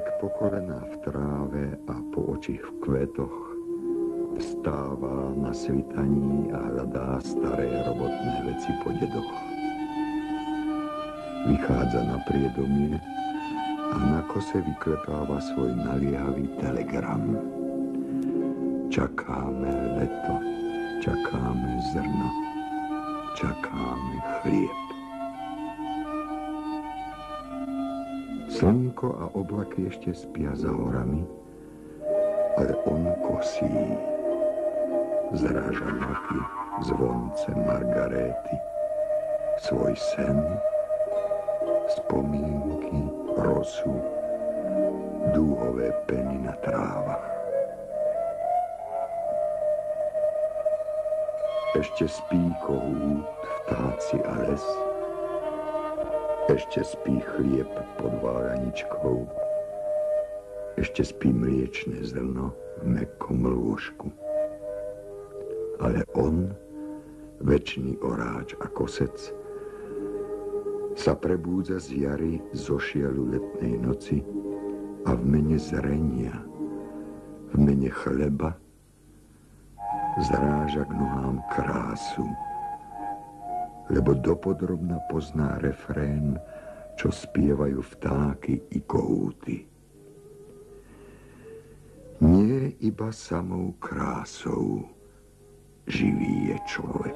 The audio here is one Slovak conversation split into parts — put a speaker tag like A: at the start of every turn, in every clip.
A: Človek po kolená v tráve a po oči v kvetoch vstáva na svitaní a hľadá staré robotné veci po dedoch. Vychádza na priedomie a na kose vyklepáva svoj naliehavý telegram. Čakáme leto, čakáme zrno, čakáme chlieb. Slnko a oblaky ešte spia za horami, ale on kosí. Zráža noty, zvonce margaréty, svoj sen, spomínky, rosu, dúhové peny na trávach. Ešte spí kohút, vtáci a les, ešte spí chlieb pod váľaničkou, ešte spí mliečne zrno v mäkkom lôžku. Ale on, večný oráč a kosec, sa prebúdza z jary zo šialu letnej noci a v mene zrenia, v mene chleba zráža k nohám krásu, lebo dopodrobna pozná refrén, čo spievajú vtáky i kohúty. Nie iba samou krásou živý je človek.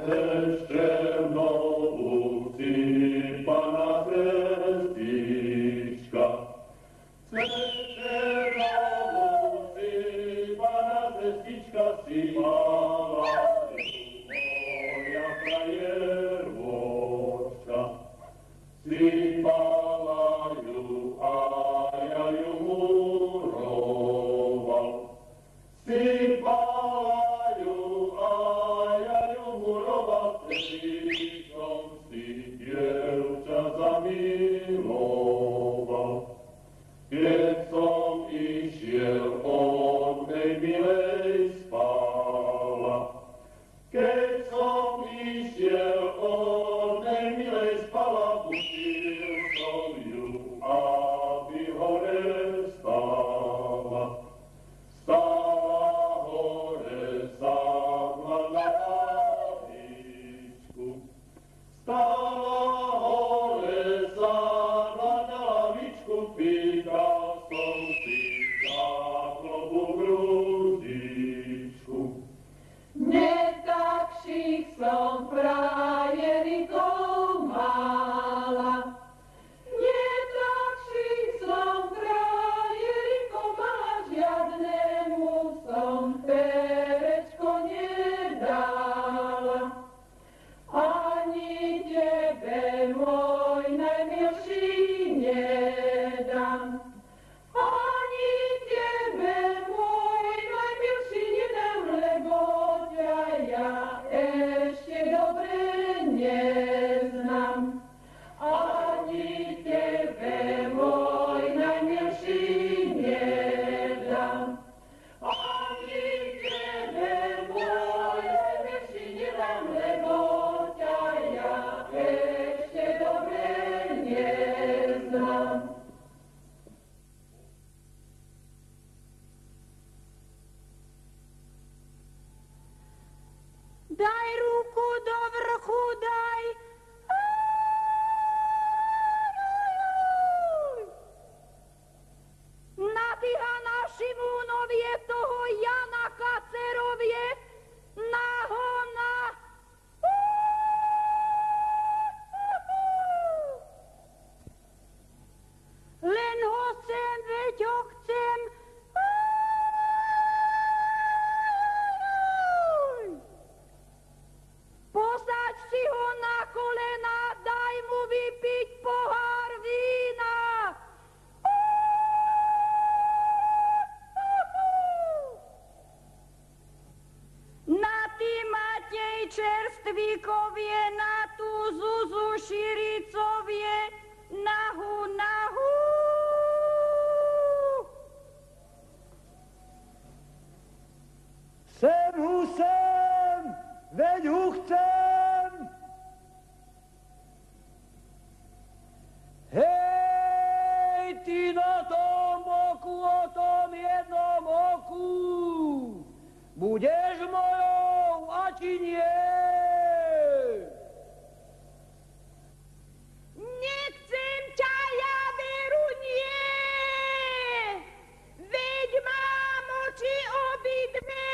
B: Daj ruku do vrchu, daj. Nabíha na Šimúnovie toho Jana Kacerovie, nahona. Len ho chcem, veď ho chcem. Posaď si ho na kolena, daj mu vypiť pohár vína. Na ty Matej čerstvíkovie, na tú Zuzu Širicovie, nahu, nahu.
C: Sem hu sem, veď hu chcem. Hej, ty na tom boku budeš mojou, a či nie?
B: Nechcem ťa, ja veru nie. Veď mám oči obidve.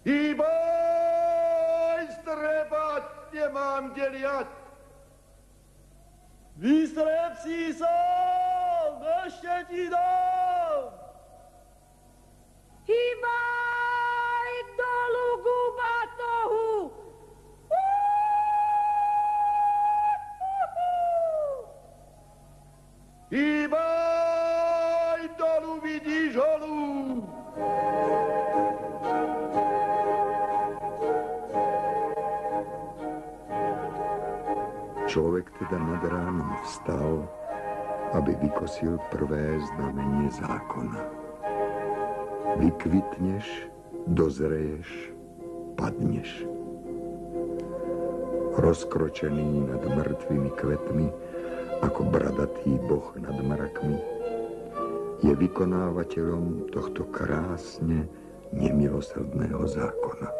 A: Hýbaj, strebať, nemám deliať.
C: Vystrep si sám, ešte ti dám.
B: Hýbaj dolu gubatohu.
A: Hýbaj, dolu vidíš holú. Človek teda nad ránom vstal, aby vykosil prvé znamenie zákona. Vykvitneš, dozreješ, padneš. Rozkročený nad mŕtvými kvetmi, ako bradatý boh nad mrakmi, je vykonávateľom tohto krásne nemilosrdného zákona.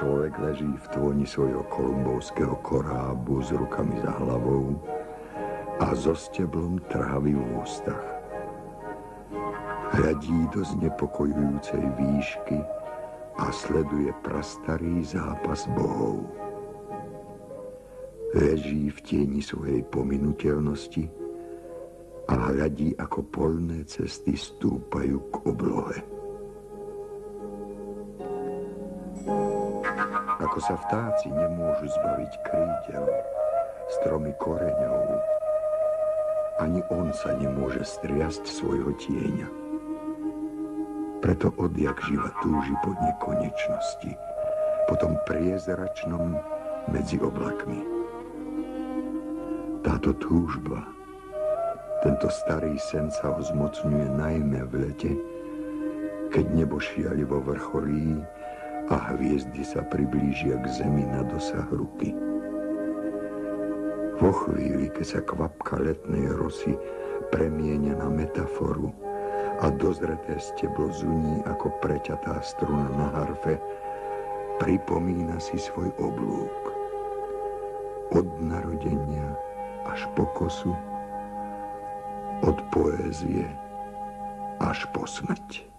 A: Človek leží v tvoni svojho kolumbovského korábu s rukami za hlavou a so steblom trávy v ústach. Hľadí do znepokojujúcej výšky a sleduje prastarý zápas bohov. Leží v tieni svojej pominuteľnosti a hľadí, ako poľné cesty stúpajú k oblohe. Ako sa vtáci nemôžu zbaviť krídel, stromy koreňov, ani on sa nemôže striasť svojho tieňa. Preto odjak živa túži po nekonečnosti, po tom priezračnom medzi oblakmi. Táto túžba, tento starý sen sa ho zmocňuje najmä v lete, keď nebo šialivo vrcholí a hviezdy sa priblížia k zemi na dosah ruky. Vo chvíli, keď sa kvapka letnej rosy premieňa na metaforu a dozreté steblo zuní ako preťatá struna na harfe, pripomína si svoj oblúk. Od narodenia až po kosu, od poézie až po smrť.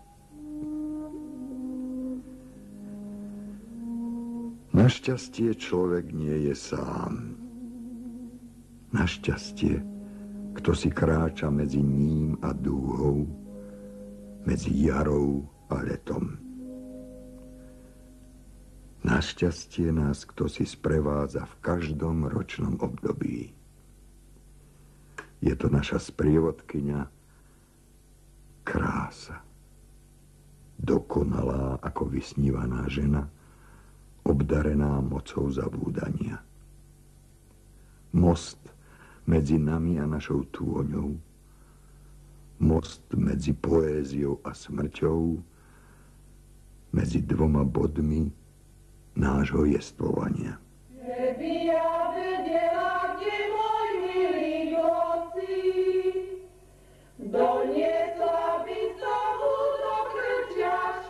A: Našťastie človek nie je sám. Našťastie, kto si kráča medzi ním a dúhou, medzi jarou a letom. Našťastie nás kto si sprevádza v každom ročnom období. Je to naša sprievodkyňa, krása. Dokonalá ako vysnívaná žena, obdarená mocou zabúdania. Most medzi nami a našou tôňou, most medzi poéziou a smrťou, medzi dvoma bodmi nášho jestvovania.
B: Keby ja vedela, kde môj milý hoci, doniesla by som mu do krčiaš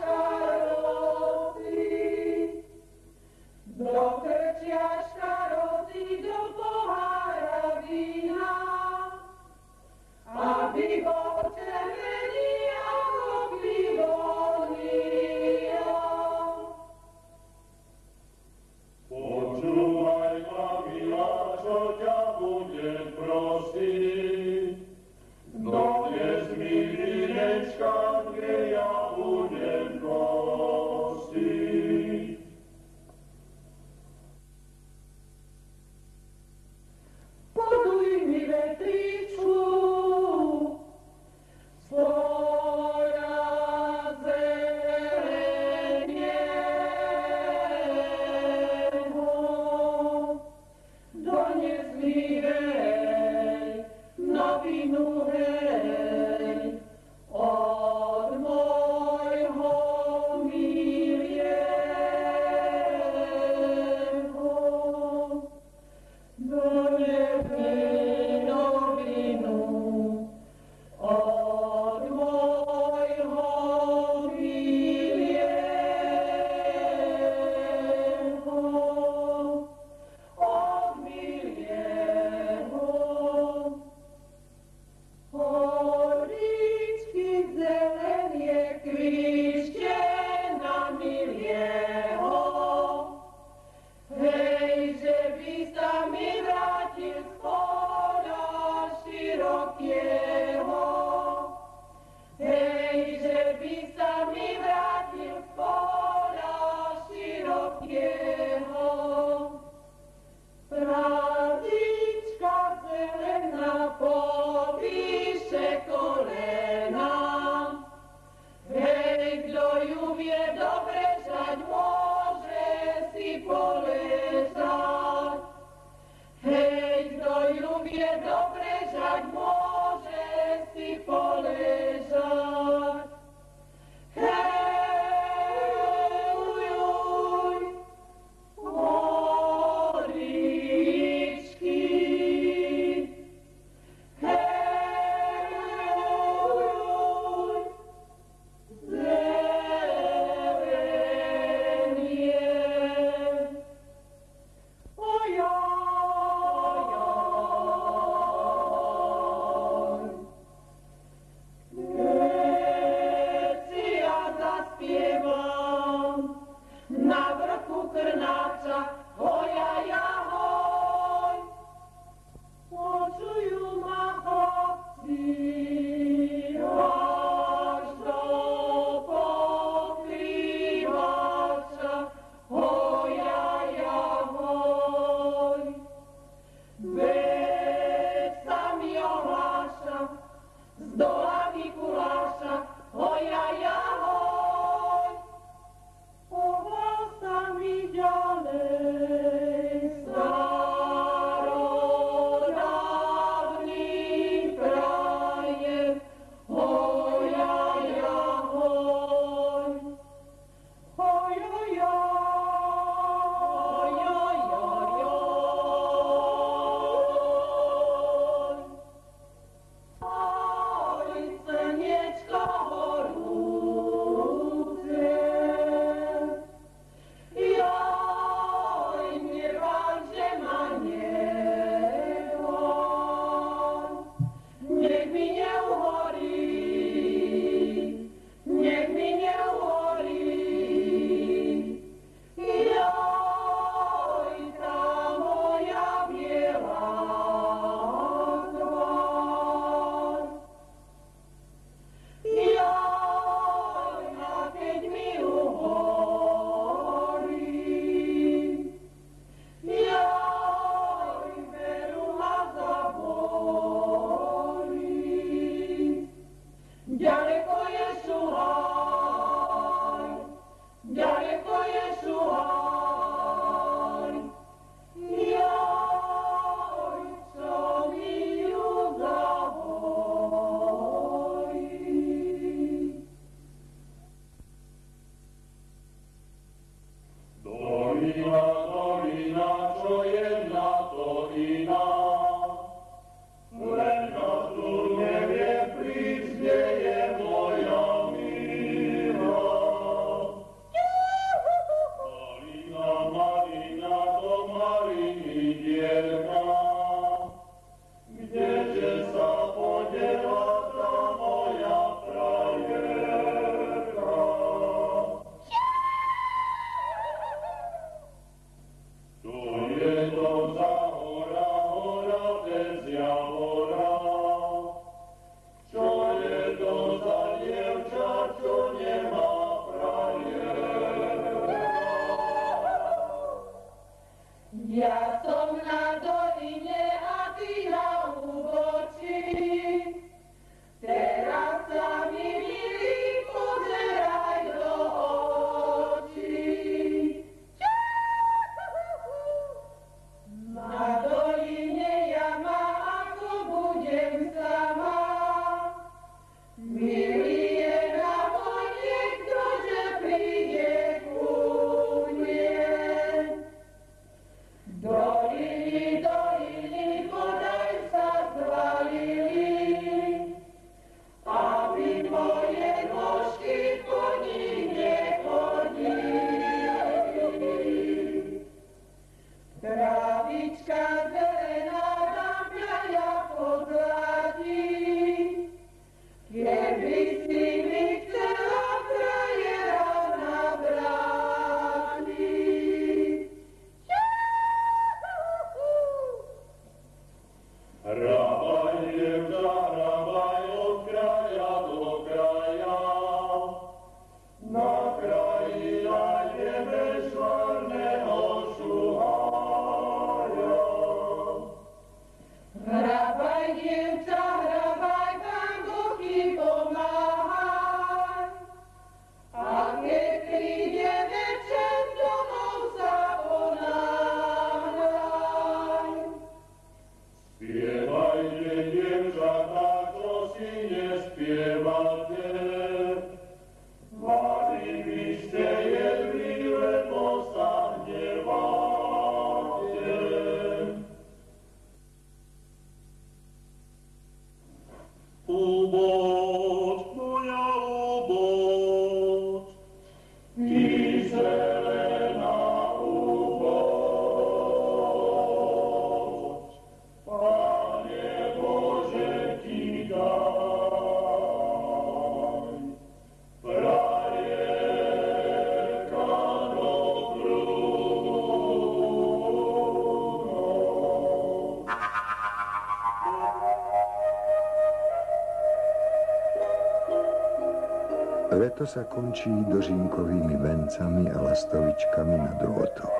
A: Leto sa končí dožinkovými vencami a lastovičkami na drôtoch.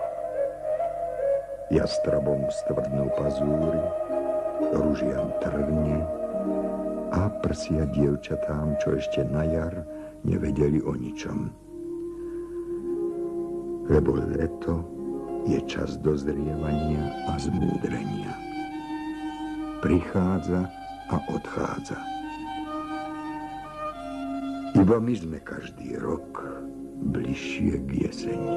A: Jastrabom stvrdnú pazúry, ružiam trvne a prsia dievčatám, čo ešte na jar nevedeli o ničom. Lebo leto je čas dozrievania a zmúdrenia. Prichádza a odchádza. Iba my sme každý rok bližšie k jeseni.